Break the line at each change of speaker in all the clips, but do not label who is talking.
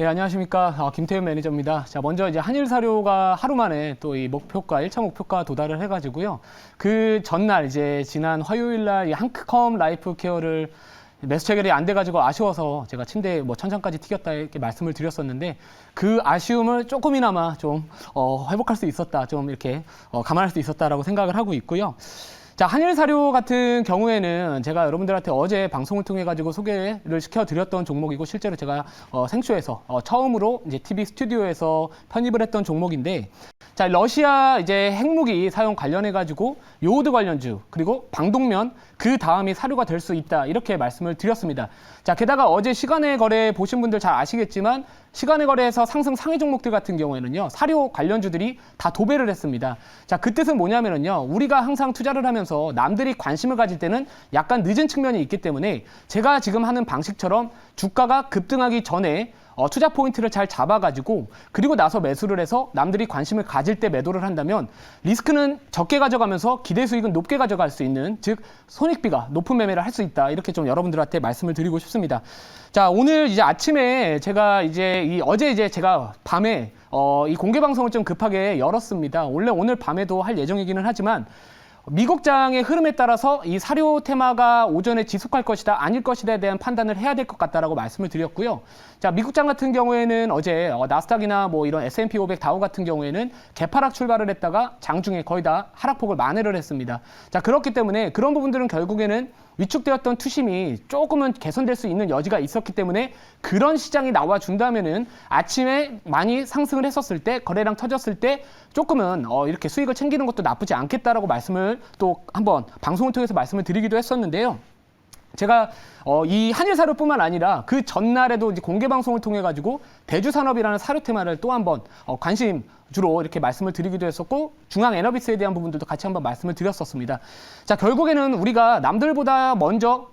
네, 안녕하십니까. 김태현 매니저입니다. 자, 먼저 이제 한일사료가 하루 만에 또 이 목표가, 1차 목표가 도달을 해가지고요. 그 전날 이제 지난 화요일 날 이 한크컴 라이프 케어를 매수 체결이 안 돼가지고 아쉬워서 제가 침대에 뭐 천장까지 튀겼다 이렇게 말씀을 드렸었는데 그 아쉬움을 조금이나마 좀 회복할 수 있었다. 좀 이렇게 감안할 수 있었다라고 생각을 하고 있고요. 자, 한일사료 같은 경우에는 제가 여러분들한테 어제 방송을 통해 가지고 소개를 시켜드렸던 종목이고 실제로 제가 생쇼에서 처음으로 이제 TV 스튜디오에서 편입을 했던 종목인데, 자, 러시아 이제 핵무기 사용 관련해 가지고 요오드 관련주 그리고 방독면 그 다음이 사료가 될 수 있다 이렇게 말씀을 드렸습니다. 자, 게다가 어제 시간의 거래 보신 분들 잘 아시겠지만 시간의 거래에서 상승 상위 종목들 같은 경우에는요, 사료 관련주들이 다 도배를 했습니다. 자, 그 뜻은 뭐냐면은요, 우리가 항상 투자를 하면서 남들이 관심을 가질 때는 약간 늦은 측면이 있기 때문에 제가 지금 하는 방식처럼 주가가 급등하기 전에 투자 포인트를 잘 잡아가지고 그리고 나서 매수를 해서 남들이 관심을 가질 때 매도를 한다면 리스크는 적게 가져가면서 기대 수익은 높게 가져갈 수 있는, 즉 손익비가 높은 매매를 할 수 있다 이렇게 좀 여러분들한테 말씀을 드리고 싶습니다. 자, 오늘 이제 아침에 제가 이제 어제 이제 제가 밤에 이 공개 방송을 좀 급하게 열었습니다. 원래 오늘 밤에도 할 예정이기는 하지만 미국장의 흐름에 따라서 이 사료 테마가 오전에 지속할 것이다, 아닐 것이다에 대한 판단을 해야 될 것 같다라고 말씀을 드렸고요. 자, 미국장 같은 경우에는 어제 나스닥이나 뭐 이런 S&P 500 다우 같은 경우에는 개파락 출발을 했다가 장중에 거의 다 하락폭을 만회를 했습니다. 자, 그렇기 때문에 그런 부분들은 결국에는 위축되었던 투심이 조금은 개선될 수 있는 여지가 있었기 때문에 그런 시장이 나와준다면은 아침에 많이 상승을 했었을 때, 거래량 터졌을 때 조금은 이렇게 수익을 챙기는 것도 나쁘지 않겠다라고 말씀을 또 한번 방송을 통해서 말씀을 드리기도 했었는데요. 제가 이 한일사료뿐만 아니라 그 전날에도 이제 공개 방송을 통해 가지고 대주산업이라는 사료 테마를 또 한번 관심주로 이렇게 말씀을 드리기도 했었고, 중앙에너비스에 대한 부분들도 같이 한번 말씀을 드렸었습니다. 자, 결국에는 우리가 남들보다 먼저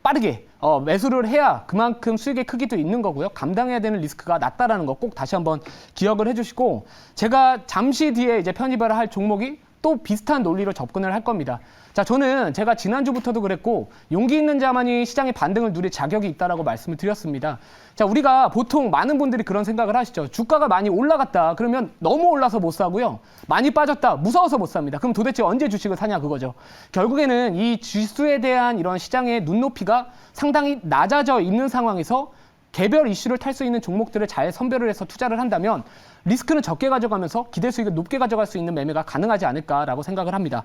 빠르게 매수를 해야 그만큼 수익의 크기도 있는 거고요. 감당해야 되는 리스크가 낮다라는 거 꼭 다시 한번 기억을 해주시고, 제가 잠시 뒤에 이제 편입을 할 종목이 또 비슷한 논리로 접근을 할 겁니다. 자, 저는 제가 지난주부터도 그랬고 용기 있는 자만이 시장의 반등을 누릴 자격이 있다라고 말씀을 드렸습니다. 자, 우리가 보통 많은 분들이 그런 생각을 하시죠. 주가가 많이 올라갔다 그러면 너무 올라서 못 사고요, 많이 빠졌다 무서워서 못 삽니다. 그럼 도대체 언제 주식을 사냐 그거죠. 결국에는 이 지수에 대한 이런 시장의 눈높이가 상당히 낮아져 있는 상황에서 개별 이슈를 탈 수 있는 종목들을 잘 선별을 해서 투자를 한다면 리스크는 적게 가져가면서 기대 수익을 높게 가져갈 수 있는 매매가 가능하지 않을까라고 생각을 합니다.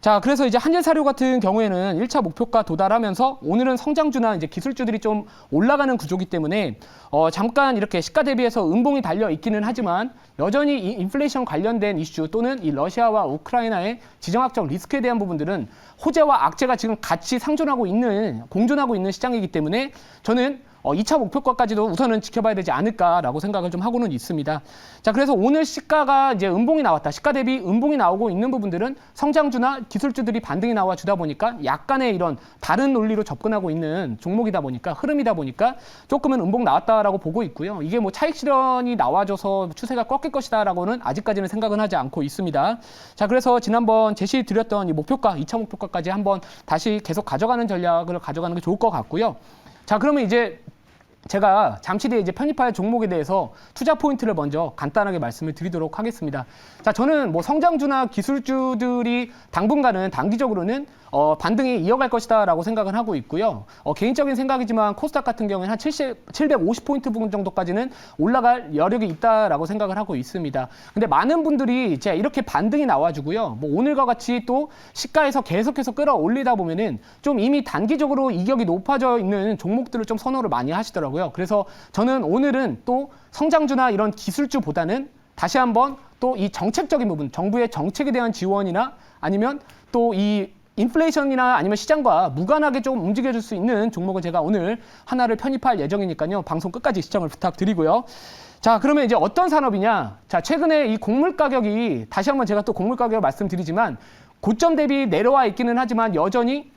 자, 그래서 이제 한일사료 같은 경우에는 1차 목표가 도달하면서 오늘은 성장주나 이제 기술주들이 좀 올라가는 구조이기 때문에 잠깐 이렇게 시가 대비해서 음봉이 달려 있기는 하지만 여전히 이 인플레이션 관련된 이슈 또는 이 러시아와 우크라이나의 지정학적 리스크에 대한 부분들은 호재와 악재가 지금 같이 공존하고 있는 시장이기 때문에 저는 2차 목표가까지도 우선은 지켜봐야 되지 않을까라고 생각을 좀 하고는 있습니다. 자, 그래서 오늘 시가가 이제 음봉이 나왔다, 시가 대비 음봉이 나오고 있는 부분들은 성장주나 기술주들이 반등이 나와 주다 보니까 약간의 이런 다른 논리로 접근하고 있는 종목이다 보니까, 흐름이다 보니까 조금은 음봉 나왔다라고 보고 있고요. 이게 뭐 차익 실현이 나와줘서 추세가 꺾일 것이다라고는 아직까지는 생각은 하지 않고 있습니다. 자, 그래서 지난번 제시드렸던 이 목표가, 2차 목표가까지 한번 다시 계속 가져가는 전략을 가져가는 게 좋을 것 같고요. 자, 그러면 이제 제가 잠시 뒤에 이제 편입할 종목에 대해서 투자 포인트를 먼저 간단하게 말씀을 드리도록 하겠습니다. 자, 저는 뭐 성장주나 기술주들이 당분간은 단기적으로는 반등이 이어갈 것이다라고 생각을 하고 있고요. 개인적인 생각이지만 코스닥 같은 경우에는 한 750포인트 부분 정도까지는 올라갈 여력이 있다라고 생각을 하고 있습니다. 근데 많은 분들이 이제 이렇게 반등이 나와주고요, 뭐 오늘과 같이 또 시가에서 계속해서 끌어올리다 보면은 좀 이미 단기적으로 이격이 높아져 있는 종목들을 좀 선호를 많이 하시더라고요. 그래서 저는 오늘은 또 성장주나 이런 기술주보다는 다시 한번 또 이 정책적인 부분, 정부의 정책에 대한 지원이나 아니면 또 이 인플레이션이나 아니면 시장과 무관하게 좀 움직여줄 수 있는 종목을 제가 오늘 하나를 편입할 예정이니까요. 방송 끝까지 시청을 부탁드리고요. 자, 그러면 이제 어떤 산업이냐? 자, 최근에 이 곡물 가격이, 다시 한번 제가 또 곡물 가격을 말씀드리지만 고점 대비 내려와 있기는 하지만 여전히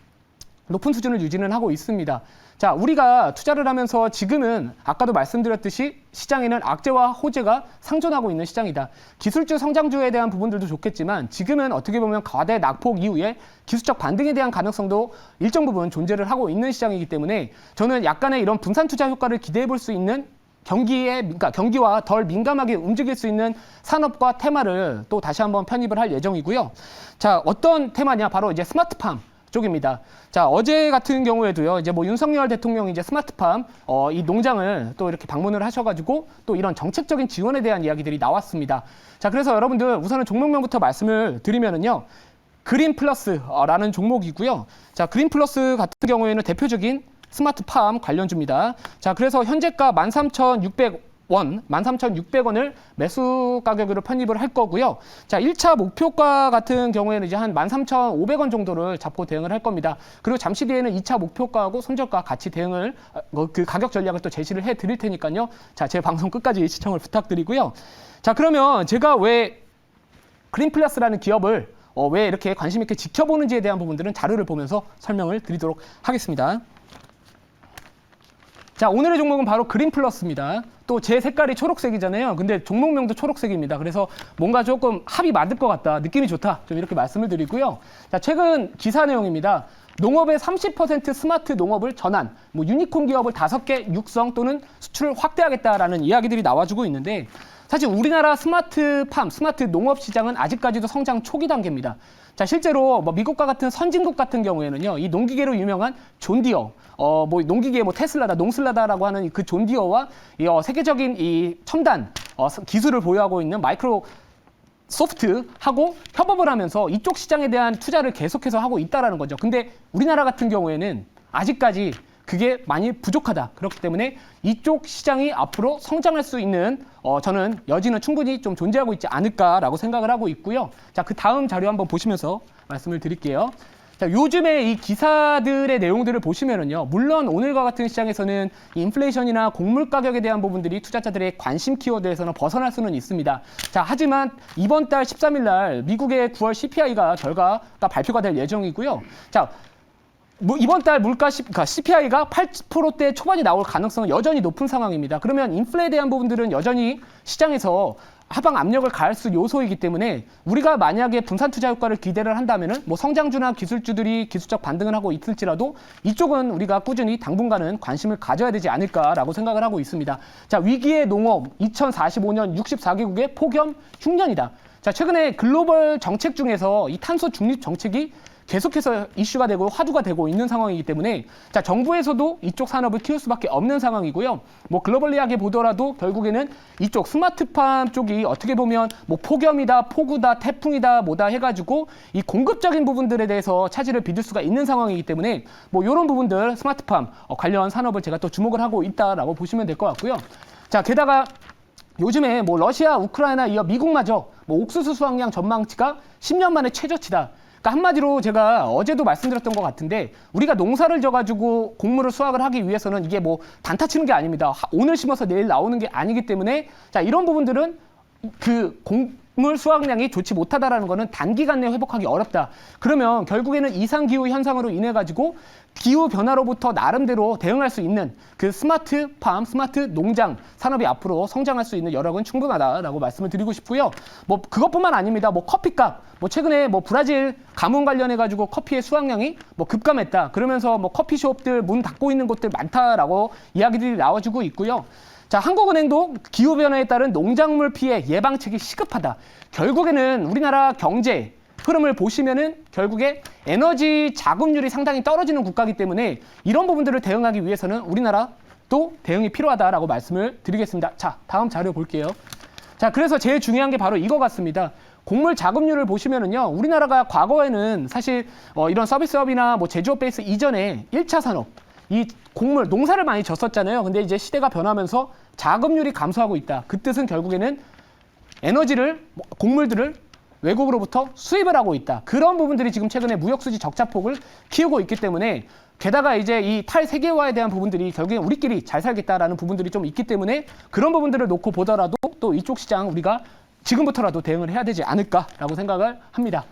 높은 수준을 유지는 하고 있습니다. 자, 우리가 투자를 하면서 지금은 아까도 말씀드렸듯이 시장에는 악재와 호재가 상존하고 있는 시장이다. 기술주 성장주에 대한 부분들도 좋겠지만 지금은 어떻게 보면 거대 낙폭 이후에 기술적 반등에 대한 가능성도 일정 부분 존재를 하고 있는 시장이기 때문에 저는 약간의 이런 분산 투자 효과를 기대해 볼 수 있는 그러니까 경기와 덜 민감하게 움직일 수 있는 산업과 테마를 또 다시 한번 편입을 할 예정이고요. 자, 어떤 테마냐? 바로 이제 스마트팜 쪽입니다. 자, 어제 같은 경우에도요, 이제 뭐 윤석열 대통령이 이제 스마트팜, 이 농장을 또 이렇게 방문을 하셔가지고 또 이런 정책적인 지원에 대한 이야기들이 나왔습니다. 자, 그래서 여러분들 우선은 종목명부터 말씀을 드리면은요, 그린 플러스라는 종목이고요. 자, 그린 플러스 같은 경우에는 대표적인 스마트팜 관련주입니다. 자, 그래서 현재가 13,600원을 매수 가격으로 편입을 할 거고요. 자, 1차 목표가 같은 경우에는 이제 한 13,500원 정도를 잡고 대응을 할 겁니다. 그리고 잠시 뒤에는 2차 목표가하고 손절가 같이 대응을, 그 가격 전략을 또 제시를 해 드릴 테니까요. 자, 제 방송 끝까지 시청을 부탁드리고요. 자, 그러면 제가 왜 그린 플러스라는 기업을 왜 이렇게 관심 있게 지켜보는지에 대한 부분들은 자료를 보면서 설명을 드리도록 하겠습니다. 자, 오늘의 종목은 바로 그린 플러스입니다. 또 제 색깔이 초록색이잖아요. 근데 종목명도 초록색입니다. 그래서 뭔가 조금 합이 맞을 것 같다, 느낌이 좋다, 좀 이렇게 말씀을 드리고요. 자, 최근 기사 내용입니다. 농업의 30% 스마트 농업을 전환, 뭐 유니콘 기업을 5개 육성 또는 수출을 확대하겠다라는 이야기들이 나와주고 있는데, 사실 우리나라 스마트팜, 스마트 농업 시장은 아직까지도 성장 초기 단계입니다. 자, 실제로 뭐 미국과 같은 선진국 같은 경우에는요, 이 농기계로 유명한 존 디어, 뭐 농기계 뭐 테슬라다, 농슬라다라고 하는 그 존 디어와 세계적인 이 첨단 기술을 보유하고 있는 마이크로 소프트하고 협업을 하면서 이쪽 시장에 대한 투자를 계속해서 하고 있다라는 거죠. 근데 우리나라 같은 경우에는 아직까지 그게 많이 부족하다. 그렇기 때문에 이쪽 시장이 앞으로 성장할 수 있는 저는 여지는 충분히 좀 존재하고 있지 않을까라고 생각을 하고 있고요. 자, 그 다음 자료 한번 보시면서 말씀을 드릴게요. 자, 요즘에 이 기사들의 내용들을 보시면은요, 물론 오늘과 같은 시장에서는 인플레이션이나 곡물 가격에 대한 부분들이 투자자들의 관심 키워드에서는 벗어날 수는 있습니다. 자, 하지만 이번 달 13일 날 미국의 9월 CPI가 결과가 발표가 될 예정이고요. 자, 뭐 이번 달 물가 CPI가 8%대 초반이 나올 가능성은 여전히 높은 상황입니다. 그러면 인플레에 대한 부분들은 여전히 시장에서 하방 압력을 가할 수 요소이기 때문에 우리가 만약에 분산 투자 효과를 기대를 한다면은 뭐 성장주나 기술주들이 기술적 반등을 하고 있을지라도 이쪽은 우리가 꾸준히 당분간은 관심을 가져야 되지 않을까라고 생각을 하고 있습니다. 자, 위기의 농업 2045년 64개국의 폭염 흉년이다. 자, 최근에 글로벌 정책 중에서 이 탄소 중립 정책이 계속해서 이슈가 되고 화두가 되고 있는 상황이기 때문에, 자, 정부에서도 이쪽 산업을 키울 수밖에 없는 상황이고요. 뭐 글로벌리하게 보더라도 결국에는 이쪽 스마트팜 쪽이 어떻게 보면 뭐 폭염이다, 폭우다, 태풍이다, 뭐다 해가지고 이 공급적인 부분들에 대해서 차질을 빚을 수가 있는 상황이기 때문에 뭐 이런 부분들 스마트팜 관련 산업을 제가 또 주목을 하고 있다라고 보시면 될 것 같고요. 자, 게다가 요즘에 뭐 러시아, 우크라이나 이어 미국마저 뭐 옥수수 수확량 전망치가 10년 만에 최저치다. 그러니까 한마디로 제가 어제도 말씀드렸던 것 같은데, 우리가 농사를 져가지고 곡물을 수확을 하기 위해서는 이게 뭐 단타 치는 게 아닙니다. 오늘 심어서 내일 나오는 게 아니기 때문에, 자, 이런 부분들은 그 곡물 수확량이 좋지 못하다라는 거는 단기간 내에 회복하기 어렵다. 그러면 결국에는 이상기후 현상으로 인해 가지고 기후 변화로부터 나름대로 대응할 수 있는 그 스마트팜, 스마트 농장 산업이 앞으로 성장할 수 있는 여력은 충분하다라고 말씀을 드리고 싶고요. 뭐 그것뿐만 아닙니다. 뭐 커피값, 뭐 최근에 뭐 브라질 가뭄 관련해 가지고 커피의 수확량이 뭐 급감했다. 그러면서 뭐 커피숍들 문 닫고 있는 곳들 많다라고 이야기들이 나와주고 있고요. 자, 한국은행도 기후변화에 따른 농작물 피해 예방책이 시급하다. 결국에는 우리나라 경제 흐름을 보시면은 결국에 에너지 자금률이 상당히 떨어지는 국가이기 때문에 이런 부분들을 대응하기 위해서는 우리나라도 대응이 필요하다라고 말씀을 드리겠습니다. 자, 다음 자료 볼게요. 자, 그래서 제일 중요한 게 바로 이거 같습니다. 곡물 자금률을 보시면은요, 우리나라가 과거에는 사실 이런 서비스업이나 뭐 제조업 베이스 이전에 1차 산업, 이 곡물, 농사를 많이 졌었잖아요. 근데 이제 시대가 변하면서 자금률이 감소하고 있다. 그 뜻은 결국에는 에너지를, 곡물들을 외국으로부터 수입을 하고 있다. 그런 부분들이 지금 최근에 무역수지 적자폭을 키우고 있기 때문에, 게다가 이제 이 탈세계화에 대한 부분들이 결국엔 우리끼리 잘 살겠다라는 부분들이 좀 있기 때문에 그런 부분들을 놓고 보더라도 또 이쪽 시장 우리가 지금부터라도 대응을 해야 되지 않을까라고 생각을 합니다.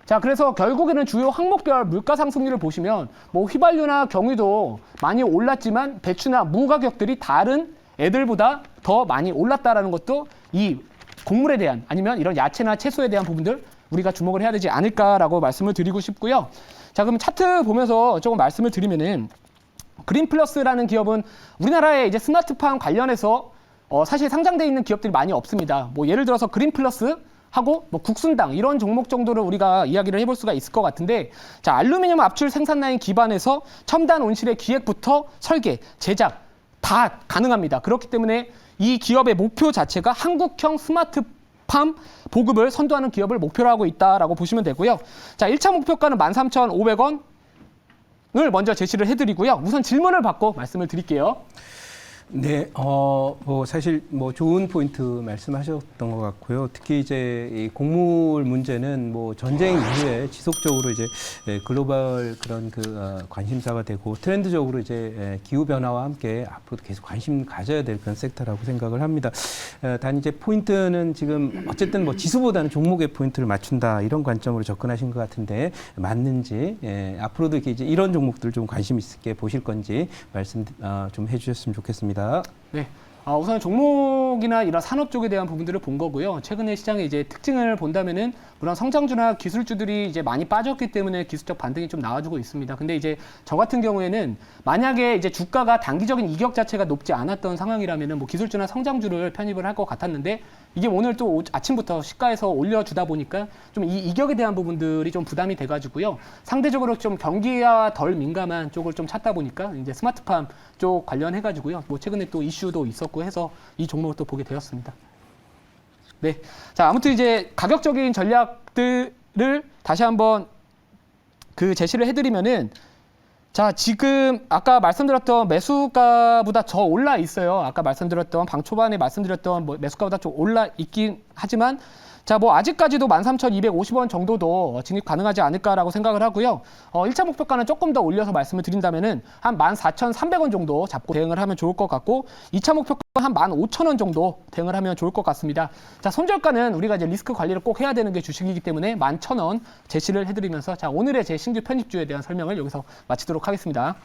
자, 그래서 결국에는 주요 항목별 물가 상승률을 보시면 뭐 휘발유나 경유도 많이 올랐지만 배추나 무 가격들이 다른 애들보다 더 많이 올랐다라는 것도 이 곡물에 대한, 아니면 이런 야채나 채소에 대한 부분들 우리가 주목을 해야 되지 않을까라고 말씀을 드리고 싶고요. 자, 그럼 차트 보면서 조금 말씀을 드리면은, 그린플러스라는 기업은 우리나라에 이제 스마트팜 관련해서 사실 상장돼 있는 기업들이 많이 없습니다. 뭐 예를 들어서 그린플러스 하고 뭐 국순당 이런 종목 정도를 우리가 이야기를 해볼 수가 있을 것 같은데, 자, 알루미늄 압출 생산 라인 기반에서 첨단 온실의 기획부터 설계, 제작 다 가능합니다. 그렇기 때문에 이 기업의 목표 자체가 한국형 스마트팜 보급을 선도하는 기업을 목표로 하고 있다라고 보시면 되고요. 자, 1차 목표가는 13,500원을 먼저 제시를 해드리고요. 우선 질문을 받고 말씀을 드릴게요.
네, 뭐 사실 뭐 좋은 포인트 말씀하셨던 것 같고요. 특히 이제 이 곡물 문제는 뭐 전쟁 이후에 지속적으로 이제 글로벌 그런 관심사가 되고 트렌드적으로 이제 기후 변화와 함께 앞으로도 계속 관심 가져야 될 그런 섹터라고 생각을 합니다. 단 이제 포인트는 지금 어쨌든 뭐 지수보다는 종목의 포인트를 맞춘다 이런 관점으로 접근하신 것 같은데 맞는지, 앞으로도 이렇게 이제 이런 종목들 좀 관심 있게 보실 건지 말씀 좀 해주셨으면 좋겠습니다.
네. 우선 종목이나 이런 산업 쪽에 대한 부분들을 본 거고요. 최근에 시장의 이제 특징을 본다면은 물론 성장주나 기술주들이 이제 많이 빠졌기 때문에 기술적 반등이 좀 나와주고 있습니다. 근데 이제 저 같은 경우에는 만약에 이제 주가가 단기적인 이격 자체가 높지 않았던 상황이라면은 뭐 기술주나 성장주를 편입을 할 것 같았는데, 이게 오늘 또 아침부터 시가에서 올려주다 보니까 좀 이 이격에 대한 부분들이 좀 부담이 돼가지고요. 상대적으로 좀 경기와 덜 민감한 쪽을 좀 찾다 보니까 이제 스마트팜 쪽 관련해가지고요. 뭐 최근에 또 이슈도 있었고 해서 이 종목을 또 보게 되었습니다. 네. 자, 아무튼 이제 가격적인 전략들을 다시 한번 제시를 해드리면은, 자, 지금 아까 말씀드렸던 매수가보다 더 올라 있어요. 아까 말씀드렸던 방 초반에 말씀드렸던 뭐 매수가보다 좀 올라 있긴 하지만, 자, 뭐 아직까지도 13,250원 정도도 진입 가능하지 않을까라고 생각을 하고요. 1차 목표가는 조금 더 올려서 말씀을 드린다면은 한 14,300원 정도 잡고 대응을 하면 좋을 것 같고, 2차 목표가는 한 15,000원 정도 대응을 하면 좋을 것 같습니다. 자, 손절가는 우리가 이제 리스크 관리를 꼭 해야 되는 게 주식이기 때문에 11,000원 제시를 해드리면서, 자, 오늘의 제 신규 편입주에 대한 설명을 여기서 마치도록 하겠습니다.